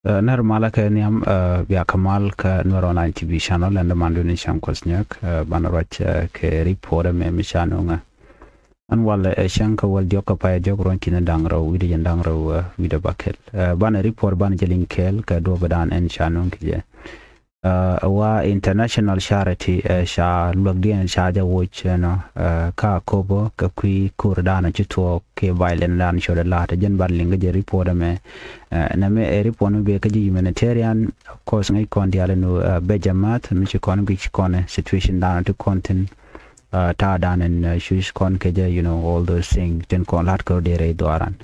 nar mala ka niam bia kamal ka nur online tv channel and mandu ni sham kosnyak banarach ke report me mi chanonga an wala shanka wal joka pa jogron kin dangra widi dangra wida bakel bana report ban jelin kel ka do badan en chanong kije wa international charity sha logdien sha ja woch no ka kobo ka kui kurdana chito ke violent lan shoda la ta jen bar linga je report me na me report no be ka ji humanitarian of course ngai kon diale no bejamat mi kon bi kon situation down to content ta dan and shush kon ke je all those things ten kon lat ko dere doaran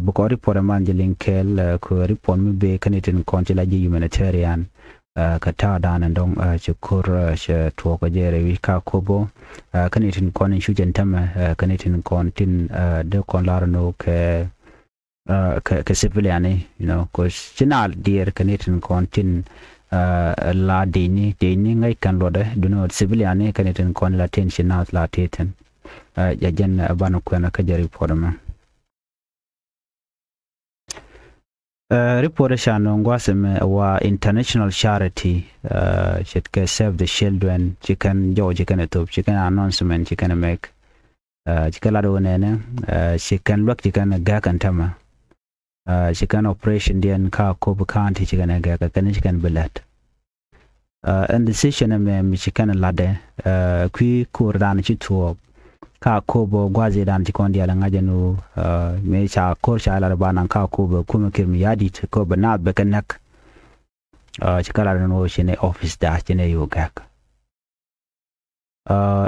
bu ko report man je linkel ko report mi be kanitin kon je la ji humanitarian kata dan dong chukur she to ko jere wi ka kobo kanitin kon shu jentama kanitin kon tin de kon larno ke civilian ko chinal dear kanitin kon tin la deni ngai kan lode duno civilian kanitin kon la tension out la teten ya jen banu ko na ka jeri podama report shano ngwaseme wa international charity should can save the children chicken top chicken announcement chicken make chicken lado nene chicken look chicken ga kan tama chicken operation den ka ko bukan chicken ga kan chicken belat and decision me chicken lade kui kurdan chitu ka kobo gwaze dan tikon dia langa janu me cha kor cha la banan ka kobo kuma kirmi yadi ko bana bekanak chikala no shine office da shine yoga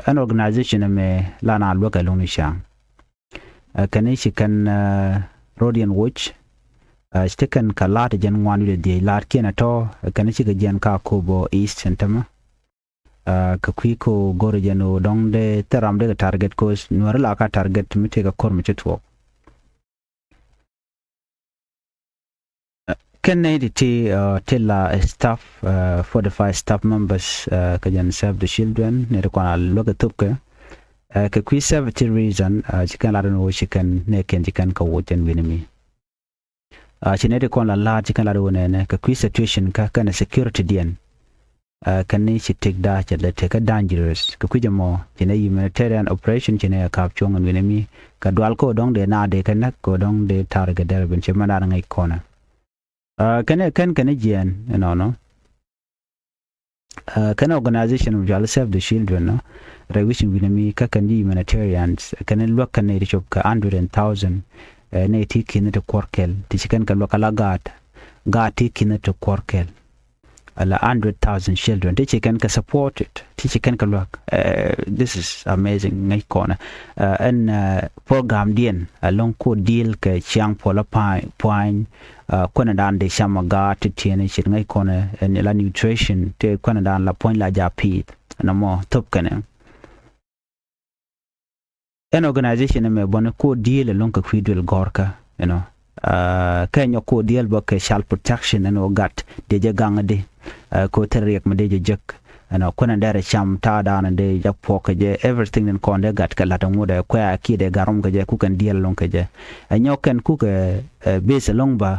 an organization me lana local lumisha kan shi kan Rodian Watch stikan kalat jan wanu de lar kena to kan shi ga jan ka kobo east centama ka kwiko gore jano dong de teram de target ko nuar la ka target mite ka kor mite to can need to tell staff 45 staff members ka jan serve the children ne ko na loga tupka ka kwi serve reason chikan la no chikan ne ken chikan ka woten winimi chinede ko la chikan la do ne ka kwi situation ka kana security dien kan ni shi take da chale take dangerous ka kujamo chine humanitarian operation chine ka chongan winemi ka dwal ko dong de na de kan ko dong de target der ben chemana ngai kona kan jian no kan organization of jal save the children no revision winemi ka kan humanitarians kan look kan ne shop ka 100,000 ne tikin to korkel tikan ka lokala gat tikin to korkel ala 100,000 children teacher can support it teacher can look this is amazing ngai kona and program dien along ko deal ke chiang pola point kona dan de shamaga te tiene shit ngai kona and la nutrition te kona dan la point la japi na mo top kana an organization me bon ko deal along ko kwidul gorka kenya ko deal ba ke child protection and gat de jagangade ko teriek made je jek ana kona dare cham ta dan de jak poke je everything in konde gat kala to muda ko akide garom ke je ku kan deal long ke je anyoken ku ke base long ba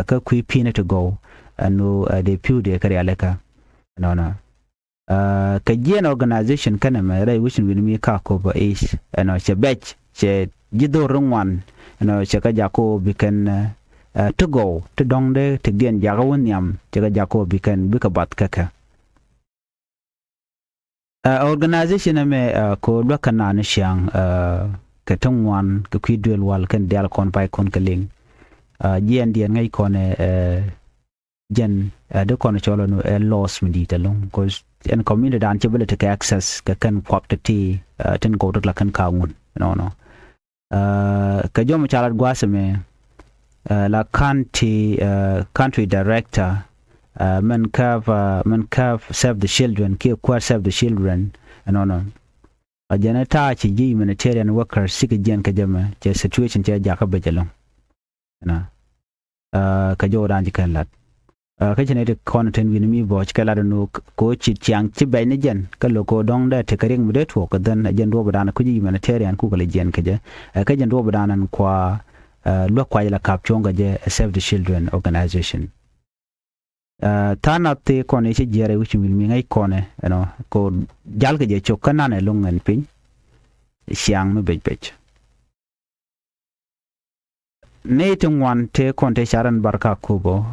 ka ku pina to go no de pu de kare aleka no ka je an organization kana mai rai wishin win mi ka ko ba is che batch che jido rungwan che ka jako bikan to go to dong de to dien jagawon yam jaga jako bikan bika bat kaka organization me ko lokana ne shang ka tongwan ka kwidwel wal kan dial kon pai kon kaling dien ngai kon jen de kon cholo no loss mi ditalong cause en community dan chebele to access ka kan pop ti ten go to la kan kaun no ka jom chalat gwaseme la country director man curve save the children ki kwa save the children no ajanata chi ji humanitarian workers sik jen ka jama che situation che ja ka bejelong na ka joran ji kan lat ka chene de content win mi bo chkala no ko chi chiang chi bai ne jen ka loko dong da te karing mu de to ka dan jen do badana ku ji humanitarian ku ka le jen ka je ka jen do badana kwa lo kwa ila kap chonga je save the children organization tana te kone che jere which will mi ngai kone ko jal ke je chokana ne lungan pin siang me bej ne tungwan te konte sharan barka kubo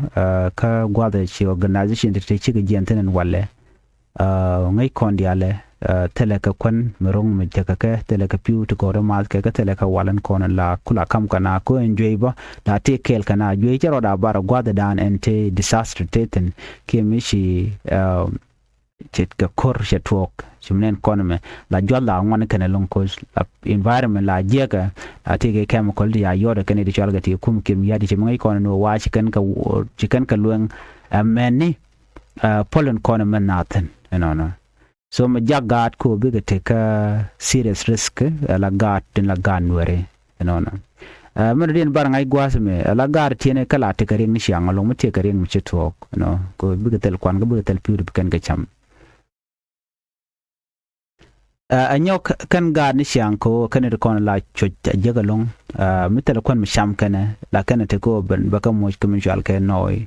ka gwada chi organization te chi ke jenten walle ngai kondiale tele ka kwan merong me te ka tele ka piu to gore mal ke ka tele ka walan kon la kula kam kana ko enjoy ba la te kel kana joy chero da bara gwada dan ente disaster teten ke mishi chet ka kor shetwok chimnen konme la jolla ngwan kana long ko environment la jega ate ke chemical ya yoda kana di chalga ti kum kim ya di chimngai kon no wa chicken ka luang meni pollen kon men nathan no so ma jagat ko biga take a serious risk la gat din la ganwere no men din bar ngai gwasme la gar tiene kala te karin ni shang lo mute karin mu chetok no ko biga tel kwan ga biga tel piu kan ga cham anyok kan gar ni shang ko kan kon la choj jagalong mitel kon misham kana la kana te ko ban baka mo ko min jal ke noy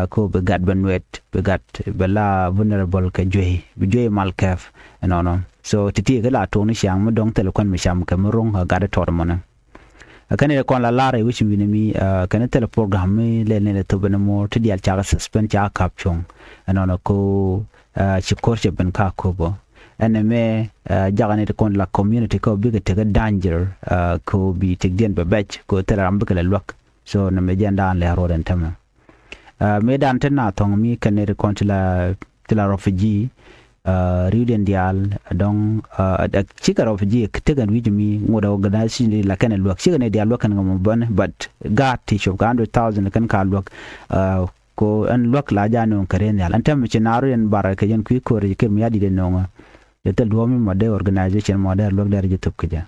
ko be gad banwet be gad bela vulnerable ka joy malkaf no so titi ga la to ni shang mo dong tel kon misham ka mo rong ga da tor mona kan kon la lare which we mi kan tel program mi le to ben mo ti dial cha suspend cha caption no ko chi course ben ka ko bo eneme jagane de kon la community ko biga tega danger ko bi tegden be batch ko teram be kala lok so na me janda an le roden tama me dan tena tong mi kanere kon tila refugee riuden dial dong chika refugee tegan wijmi ngoda organization la kana lok chika ne dial kan ngam bon but got teach of 100,000 kan ka lok ko an lok la jano karen yal antam chinaro en baraka yen ku ko re ke mi adi de no yetel duomi mode organization mode lok der youtube kja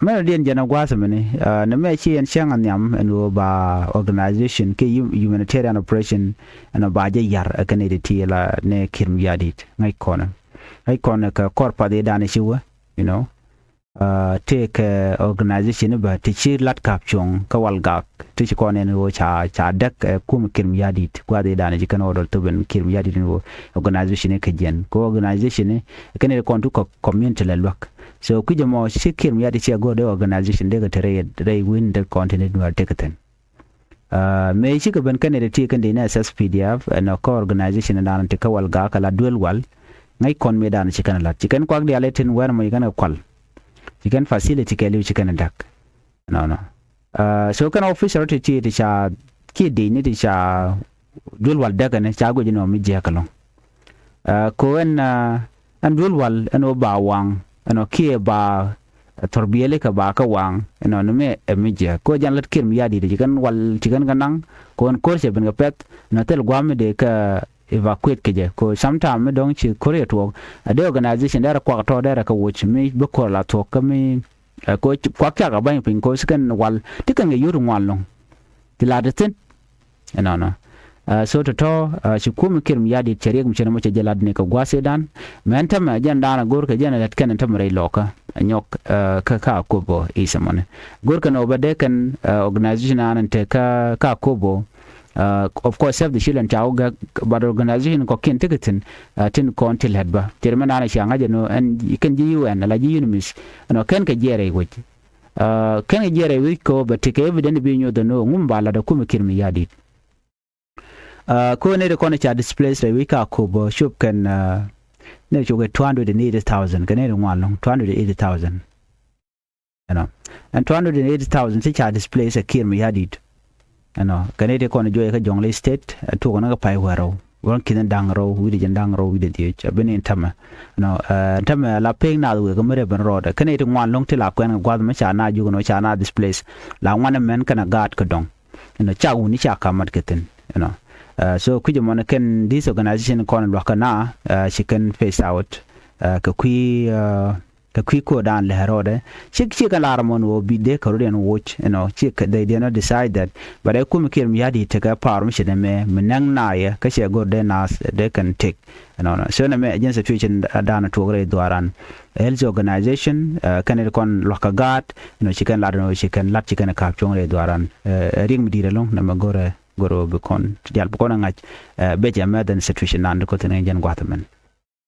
me dien jana gwasmene na me chi en shang anyam en ba organization ke humanitarian operation en ba je yar kanede ti la ne kirm yadit ngai kona ka korpa de dane shiwa take organization ba ti chi lat kapchong kawalgak ti chi konen wo cha dak kum kirm yadit kwa de dane ji kan odol to ben kirm yadit wo organization ke jen ko organization kanede kontu ko community la lok so kujamo shi kirm yadit chi go de organization de ga tere re win the continent no teketen me shi ka ben kanede ti kan de na SSPDF na ko organization na nan te kawalga kala dual wal ngai kon me dan chi kan la chi kan kwak de aletin wer mo kan kwal chicken facility ke liu chicken dak no so kan official to ti cha ki de ni cha dul wal daga ne cha go jino mi je kalon ko en an dul wal an ba wang ano ki ba torbiyele ka ba ka wang no me mi je ko jan lat kirm yadi de chicken wal chicken ganang ko en course ben pet na tel gwam de ka evacuate keje ko sometime dong chi korea to the organization there kwa to there ka wuch mi be ko la to ka mi ko kwa ka ga ban pin ko skan wal tikan ga yuru wal long tiladatin no so to chi kum kirm yadi chere gum chena mo che jalad ne ka gwase dan menta ma jan dana gor ka jana lat kan tam rai loka nyok ka ko bo isamone gor ka no bade kan organization an te ka ko bo of course have the children chauga but organization ko ken ticketin tin kon til hadba terman ana shanga jeno and you can ji UN la ji unimis no ken ka jere wuj ken jere wuj ko but take evident be nyo no ngum bala da kuma kirmi yadi ko ne de kon cha displays re wika ko bo shop kan ne joge 280,000 kan ne ngwalong 280,000 and 280,000 cha displays a kirmi yadi kanede kono joye ka jongle state to kono ka pai waro won kidan dangro widi jandangro widi die benen tama tama la peng na we kamere ban roda kanede ngwan long tila kwen gwad ma cha na jugo no cha na this place la ngwan men kana gat ka dong cha uni cha kamat keten so kuje mon ken this organization kono lo kana she can face out ka kui ko dan le herode chik ka larmon wo bi de karodian watch chik they did not decide that but I come kirm yadi te ka permission me menang na ya ka she go de nas they can take so na me agency situation dan to gre dwaran health organization kan kon lokagat chicken ladno chicken lat chicken ka chong re dwaran ring mi dire long na magore goro be kon dial be kon ngach be jama den situation nan ko tenen jen gwatamen